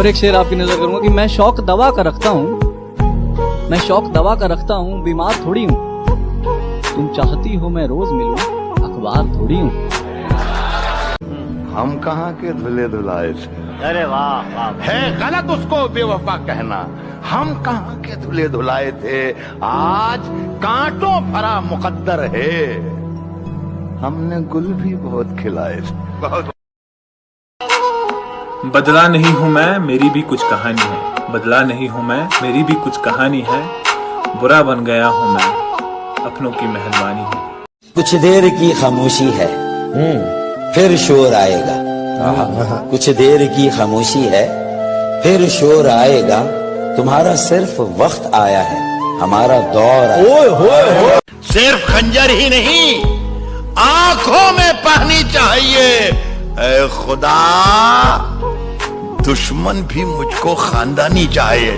और एक शेर आपकी नजर करूंगा कि मैं शौक दवा का रखता हूँ, मैं शौक दवा का रखता हूँ, बीमार थोड़ी हूँ। तुम चाहती हो मैं रोज मिलूं, अखबार थोड़ी हूँ। हम कहाँ के धुले धुलाए थे। अरे वाह वाह, है गलत उसको बेवफा कहना। हम कहाँ के धुले धुलाए थे, आज कांटों भरा मुकद्दर है। हमने गुल भी बहुत खिलाए थे। बहुत बदला नहीं हूँ मैं, मेरी भी कुछ कहानी है। बदला नहीं हूँ मैं, मेरी भी कुछ कहानी है। बुरा बन गया हूँ मैं, अपनों की मेहरबानी है। कुछ देर की खामोशी है, फिर शोर आएगा। कुछ देर की खामोशी है, फिर शोर आएगा। तुम्हारा सिर्फ वक्त आया है, हमारा दौर आया। सिर्फ खंजर ही नहीं, आंखों में पानी चाहिए। ऐ खुदा, दुश्मन भी मुझको खानदानी चाहिए।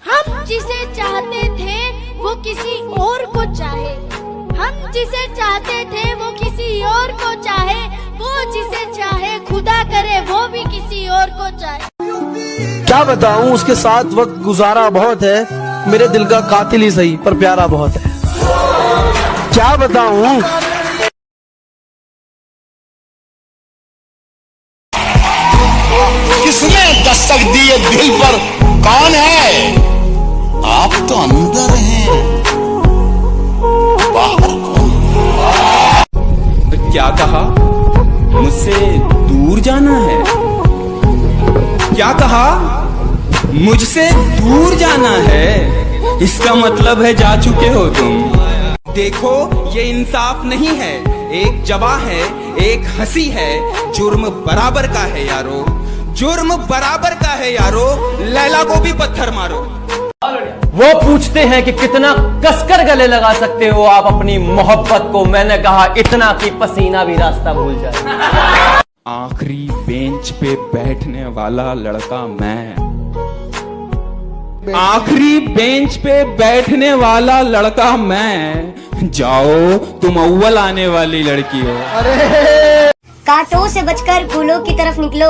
हम जिसे चाहते थे वो किसी और को चाहे, हम जिसे चाहते थे वो किसी और को चाहे, वो जिसे चाहे खुदा करे वो भी किसी और को चाहे। क्या बताऊं, उसके साथ वक्त गुजारा बहुत है। मेरे दिल का कातिल ही सही पर प्यारा बहुत है। क्या बताऊं। किसने दस्तक दी है दिल पर, कौन है? आप तो अंदर हैं, बाहर कौन? क्या कहा? मुझसे दूर जाना है? क्या कहा? मुझसे दूर जाना है? इसका मतलब है जा चुके हो तुम। देखो ये इंसाफ नहीं है, एक जवा है एक हंसी है। जुर्म बराबर का है यारो, जुर्म बराबर का है यारो। लैला को भी पत्थर मारो। वो पूछते हैं कि कितना कसकर गले लगा सकते हो आप अपनी मोहब्बत को। मैंने कहा इतना कि पसीना भी रास्ता भूल जाए। आखिरी बेंच पे बैठने वाला लड़का मैं, आखिरी बेंच पे बैठने वाला लड़का मैं। जाओ तुम अव्वल आने वाली लड़की हो। कांटों से बचकर फूलों की तरफ निकलो,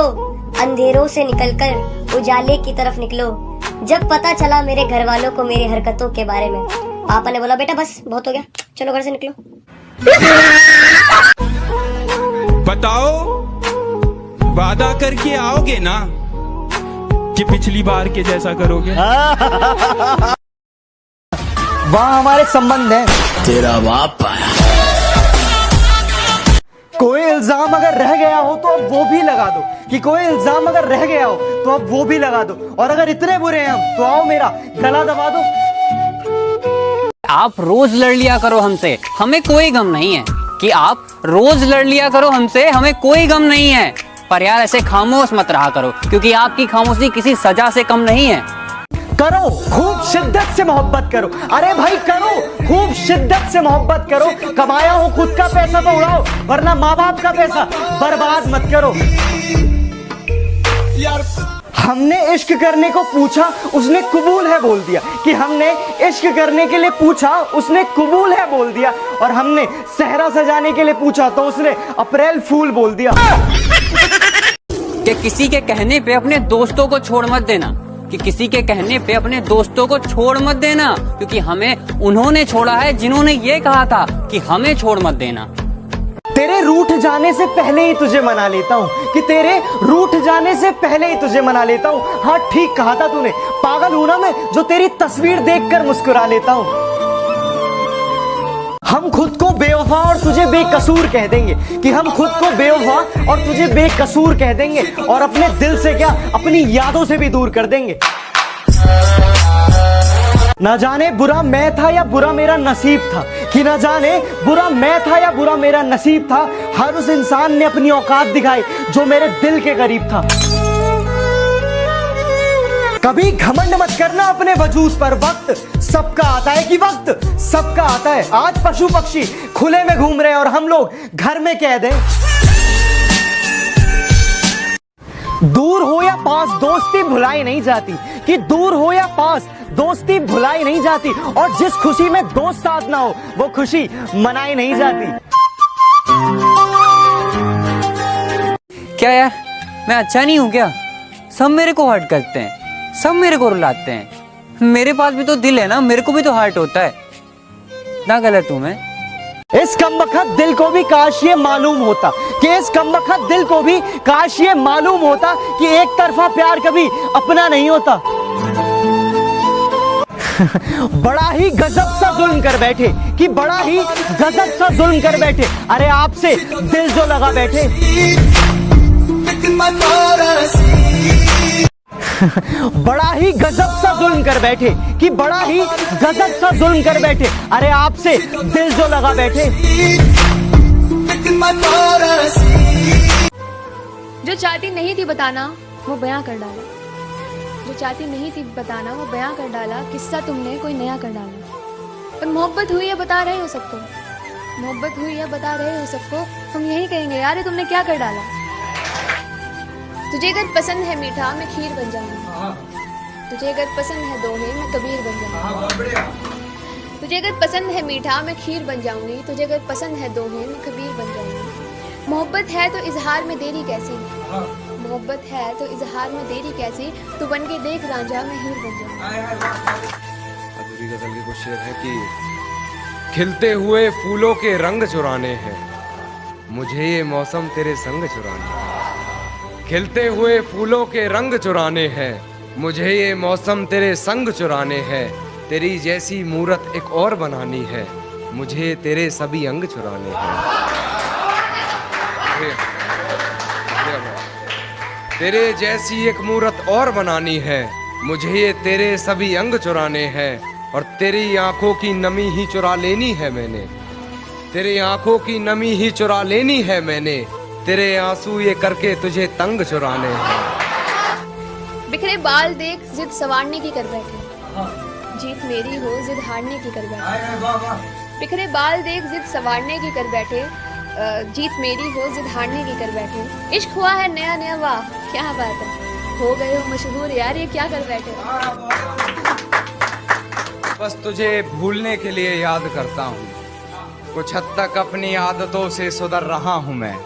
अंधेरों से निकलकर उजाले की तरफ निकलो। जब पता चला मेरे घर वालों को मेरी हरकतों के बारे में, पापा ने बोला बेटा बस बहुत हो गया, चलो घर से निकलो। बताओ वादा करके आओगे ना कि पिछली बार के जैसा करोगे? वहाँ हमारे संबंध है। तेरा बाप आया। कोई इल्जाम अगर रह गया हो तो अब वो भी लगा दो, कि कोई इल्जाम अगर रह गया हो तो अब वो भी लगा दो। और अगर इतने बुरे हैं हम तो आओ मेरा गला दबा दो। आप रोज लड़ लिया करो हमसे, हमें कोई गम नहीं है। कि आप रोज लड़ लिया करो हमसे, हमें कोई गम नहीं है। पर यार ऐसे खामोश मत रहा करो, क्योंकि आपकी खामोशी किसी सजा से कम नहीं है। करो खूब शिद्दत से मोहब्बत करो। अरे भाई करो खूब शिद्दत से मोहब्बत करो। कमाया हो खुद का पैसा तो उड़ाओ, वरना माँ बाप का पैसा बर्बाद मत करो। हमने इश्क करने को पूछा, उसने कबूल है बोल दिया। कि हमने इश्क करने के लिए पूछा, उसने कबूल है बोल दिया। और हमने सहरा सजाने के लिए पूछा तो उसने अप्रैल फूल बोल दिया। कि किसी के कहने पे अपने दोस्तों को छोड़ मत देना, कि किसी के कहने पे अपने दोस्तों को छोड़ मत देना, क्योंकि हमें उन्होंने छोड़ा है जिन्होंने ये कहा था कि हमें छोड़ मत देना। तेरे रूठ जाने से पहले ही तुझे मना लेता हूँ, कि तेरे रूठ जाने से पहले ही तुझे मना लेता हूँ। हाँ ठीक कहा था तूने, पागल हूं ना मैं जो तेरी तस्वीर देखकर मुस्कुरा लेता हूँ। हम खुद को बेवफा और तुझे बेकसूर कह देंगे, कि हम खुद को बेवफा और तुझे बेकसूर कह देंगे। और अपने दिल से क्या, अपनी यादों से भी दूर कर देंगे। ना जाने बुरा मैं था या बुरा मेरा नसीब था, कि ना जाने बुरा मैं था या बुरा मेरा नसीब था। हर उस इंसान ने अपनी औकात दिखाई जो मेरे दिल के करीब था। कभी घमंड मत करना अपने वजूद पर, वक्त सबका आता है कि वक्त सबका आता है। आज पशु पक्षी खुले में घूम रहे हैं और हम लोग घर में कैद हैं। दूर हो या पास दोस्ती भुलाई नहीं जाती, कि दूर हो या पास दोस्ती भुलाई नहीं जाती। और जिस खुशी में दोस्त साथ ना हो वो खुशी मनाई नहीं जाती। क्या यार मैं अच्छा नहीं हूँ क्या? सब मेरे को हर्ट करते हैं, सब मेरे को रुलाते हैं। मेरे पास भी तो दिल है ना, मेरे को भी तो हर्ट होता है। ना गलत हूँ मैं? इस कमबख्त दिल को भी काश ये मालूम होता कि इस कमबख्त दिल को भी काश ये मालूम होता कि एक तरफा प्यार कभी अपना नहीं होता। बड़ा ही गजब सा जुल्म कर बैठे कि बड़ा ही गजब सा जुल्म कर बैठे। अरे आपसे दिल जो लगा बैठे। बड़ा ही गजब सा जुल्म कर बैठे कि बड़ा ही गजब सा जुल्म कर बैठे। अरे आपसे दिल जो लगा बैठे। जो चाहती नहीं थी बताना वो बयां कर डाला, जो चाहती नहीं थी बताना वो बयां कर डाला। किस्सा तुमने कोई नया कर डाला। पर मोहब्बत हुई है बता रहे हो सबको, मोहब्बत हुई है बता रहे हो सबको। हम यही कहेंगे यार तुमने क्या कर डाला। तुझे अगर पसंद है मीठा मैं खीर बन जाऊंगी, तुझे अगर पसंद है दोहे मैं कबीर बन जाऊंगी। तुझे अगर पसंद है मीठा मैं खीर बन जाऊंगी, तुझे अगर पसंद है दोहे मैं कबीर बन जाऊंगी। मोहब्बत है तो इजहार में देरी कैसी, मोहब्बत है तो इजहार में देरी कैसी, तू बन के देख रांझा मैं हीर बन जाऊंगी। अधूरी गजल की कुछ शेर है कि खिलते हुए फूलों के रंग चुराने हैं, मुझे ये मौसम तेरे संग चुराने हैं। खिलते हुए फूलों के रंग चुराने हैं, मुझे ये मौसम तेरे संग चुराने हैं। तेरी जैसी मूरत एक और बनानी है, मुझे तेरे सभी अंग चुराने हैं। तेरे जैसी एक मूरत और बनानी है, मुझे ये तेरे सभी अंग चुराने हैं। और तेरी आंखों की नमी ही चुरा लेनी है मैंने, तेरी आंखों की नमी ही चुरा लेनी है मैंने। तेरे आंसू ये करके तुझे तंग चुराने हैं। बिखरे बाल देख जिद सवारने की कर बैठे, जीत मेरी हो जिद हारने की कर बैठे। बिखरे बाल देख जिद सवारने की कर बैठे, जीत मेरी हो जिद हारने की कर बैठे। इश्क हुआ है नया नया, वाह क्या बात है, हो गए हो मशहूर यार ये क्या कर बैठे। बस तुझे भूलने के लिए याद करता हूँ, कुछ हद तक अपनी आदतों से सुधर रहा हूँ मैं।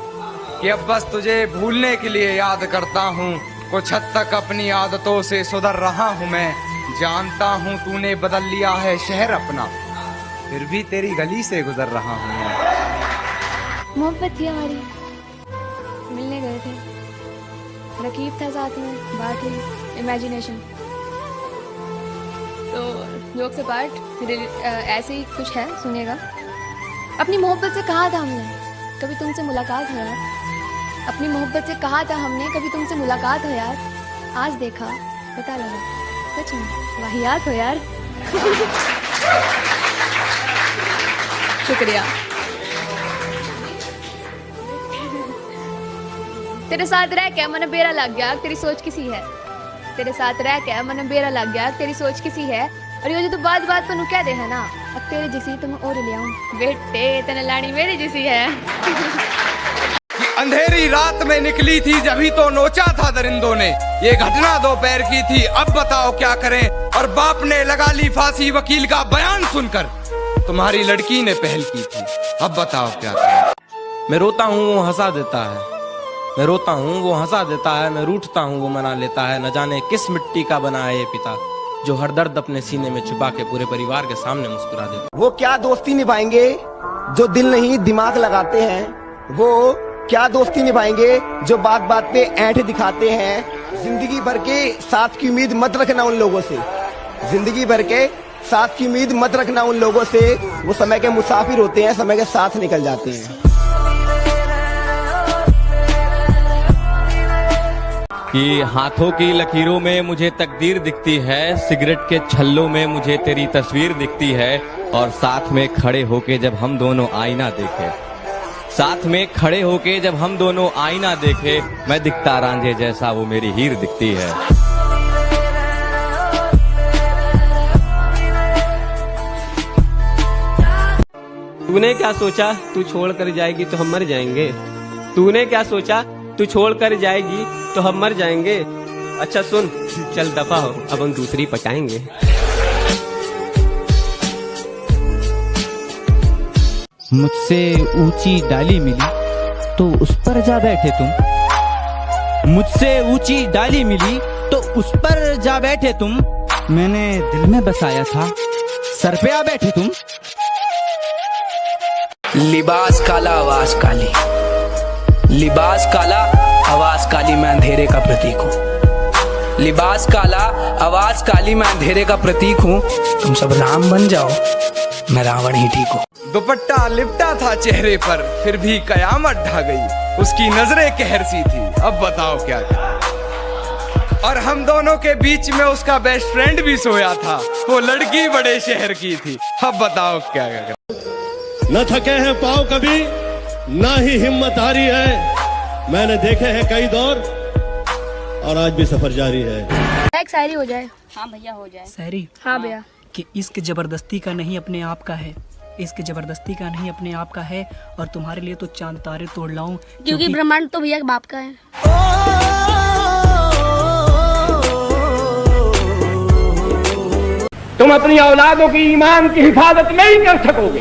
कि अब बस तुझे भूलने के लिए याद करता हूँ, कुछ हद तक अपनी आदतों से सुधर रहा हूँ मैं। जानता हूँ तूने बदल लिया है शहर अपना, फिर भी तेरी गली से गुजर रहा हूँ मैं। मोहब्बत थी हमारी, मिलने गए थे, रकीब था साथ में, बात हुई इमेजिनेशन। तो जोक से पार्ट ऐसे ही कुछ है, सुनिएगा। अपनी मोहब्बत से कहा था हमने कभी तुमसे मुलाकात हो यार, अपनी मोहब्बत से कहा था हमने कभी तुमसे मुलाकात हो यार। आज देखा पता लगा सच में वाहियात हो यार। शुक्रिया। तेरे साथ रह के मन बेरा लग गया, तेरी सोच किसी है। तेरे साथ रह के मन बेरा लग गया, तेरी सोच किसी है। और ये जो तो बात बात पर कह दे है ना, अब तेरे जिसी तो मैं और ले आऊं बेटे, तेने लानी मेरी जिसी है। अंधेरी रात में निकली थी जभी तो नोचा था दरिंदों ने, ये घटना दोपहर की थी अब बताओ क्या करें। और बाप ने लगा ली फांसी वकील का बयान सुनकर, तुम्हारी लड़की ने पहल की थी अब बताओ क्या करें। मैं रोता हूँ वो हंसा देता है, मैं रोता हूँ वो हंसा देता है, मैं रूठता हूँ वो मना लेता है। न जाने किस मिट्टी का बना है ये पिता, जो हर दर्द अपने सीने में छुपा के पूरे परिवार के सामने मुस्कुरा देता। वो क्या दोस्ती निभाएंगे जो दिल नहीं दिमाग लगाते हैं, वो क्या दोस्ती निभाएंगे जो बात बात पे ऐंठ दिखाते हैं। जिंदगी भर के साथ की उम्मीद मत रखना उन लोगों से, जिंदगी भर के साथ की उम्मीद मत रखना उन लोगों से। वो समय के मुसाफिर होते हैं, समय के साथ निकल जाते हैं। कि हाथों की लकीरों में मुझे तकदीर दिखती है, सिगरेट के छल्लों में मुझे तेरी तस्वीर दिखती है। और साथ में खड़े होके जब हम दोनों आईना देखे, साथ में खड़े होके जब हम दोनों आईना देखे, मैं दिखता रांझे जैसा वो मेरी हीर दिखती है। तूने क्या सोचा तू छोड़ कर जाएगी तो हम मर जाएंगे, तूने क्या सोचा तू छोड़ कर जाएगी तो हम मर जाएंगे। अच्छा सुन चल दफा हो, अब हम दूसरी पटाएंगे। मुझसे ऊंची डाली मिली तो उस पर जा बैठे तुम, मुझसे ऊंची डाली मिली तो उस पर जा बैठे तुम। मैंने दिल में बसाया था, सर पे आ बैठे तुम। लिबास काला आवाज काली, लिबास काला आवाज काली, मैं अंधेरे का प्रतीक हूँ। लिबास काला आवाज काली, मैं अंधेरे का प्रतीक हूँ। तुम सब राम बन जाओ, मैं रावण ही ठीक हूँ। दुपट्टा लिपटा था चेहरे पर, फिर भी कयामत ढा गई। उसकी नजरें कहर सी थी, अब बताओ क्या करें। और हम दोनों के बीच में उसका बेस्ट फ्रेंड भी सोया था, वो लड़की बड़े शहर की थी। अब बताओ क्या करें। न थके हैं पाँव कभी, ना ही हिम्मत हारी है। मैंने देखे हैं कई दौर और आज भी सफर जारी है। एक शायरी हो जाए। हाँ भैया हो जाए। शायरी? हाँ भैया। कि इश्क जबरदस्ती का नहीं अपने आप का है, इश्क जबरदस्ती का नहीं अपने आप का है, और तुम्हारे लिए तो चांद तारे तोड़ लाऊं क्योंकि ब्रह्मांड तो भैया बाप का है। तुम अपनी औलादों की ईमान की हिफाजत नहीं कर सकोगे।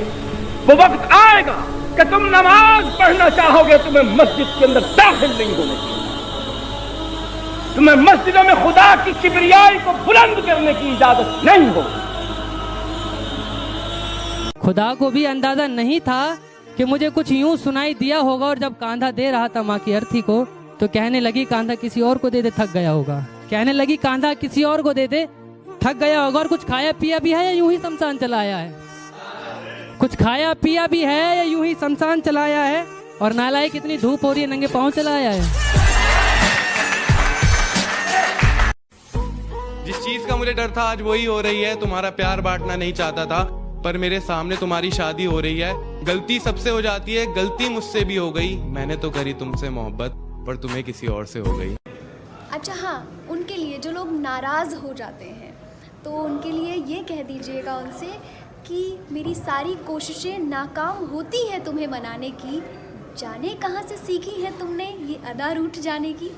वो वक्त आएगा कि तुम नमाज पढ़ना चाहोगे, तुम्हें मस्जिद के अंदर दाखिल नहीं होने चाहिए। तुम्हें मस्जिदों में खुदा की किबरियाई को बुलंद करने की इजाजत नहीं होगी। खुदा को भी अंदाजा नहीं था कि मुझे कुछ यूं सुनाई दिया होगा, और जब कांधा दे रहा था माँ की अर्थी को तो कहने लगी कांधा किसी और को दे दे, थक गया होगा। कहने लगी कांधा किसी और को दे दे, थक गया होगा। और कुछ खाया पिया भी है या यूं ही शमशान चलाया है? कुछ खाया पिया भी है या यूं ही शमशान चलाया है? और नालायक कितनी धूप हो रही है, नंगे पांव चलाया है। जिस चीज का मुझे डर था आज वही हो रही है। तुम्हारा प्यार बांटना नहीं चाहता था, पर मेरे सामने तुम्हारी शादी हो रही है। गलती सबसे हो जाती है, गलती मुझसे भी हो गई। मैंने तो करी तुमसे मोहब्बत, पर तुम्हें किसी और से हो गई। अच्छा हाँ, उनके लिए जो लोग नाराज हो जाते हैं तो उनके लिए ये कह दीजिएगा उनसे कि मेरी सारी कोशिशें नाकाम होती हैं तुम्हें मनाने की। जाने कहाँ से सीखी है तुमने ये अदा रूठ जाने की।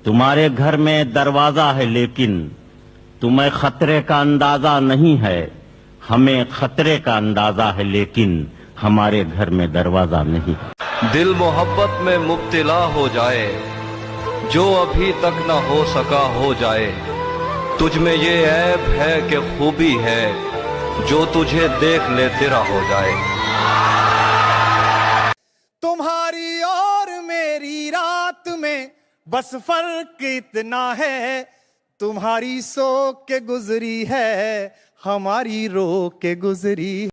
तुम्हारे घर में दरवाजा है लेकिन तुम्हें खतरे का अंदाजा नहीं है। हमें खतरे का अंदाजा है लेकिन हमारे घर में दरवाजा नहीं। दिल मोहब्बत में मुब्तला हो जाए, जो अभी तक न हो सका हो जाए। तुझ में ये ऐब है कि खूबी है, जो तुझे देख ले तेरा हो जाए। तुम्हारी और मेरी रात में बस फर्क इतना है, तुम्हारी सो के गुजरी है, हमारी रो के गुजरी।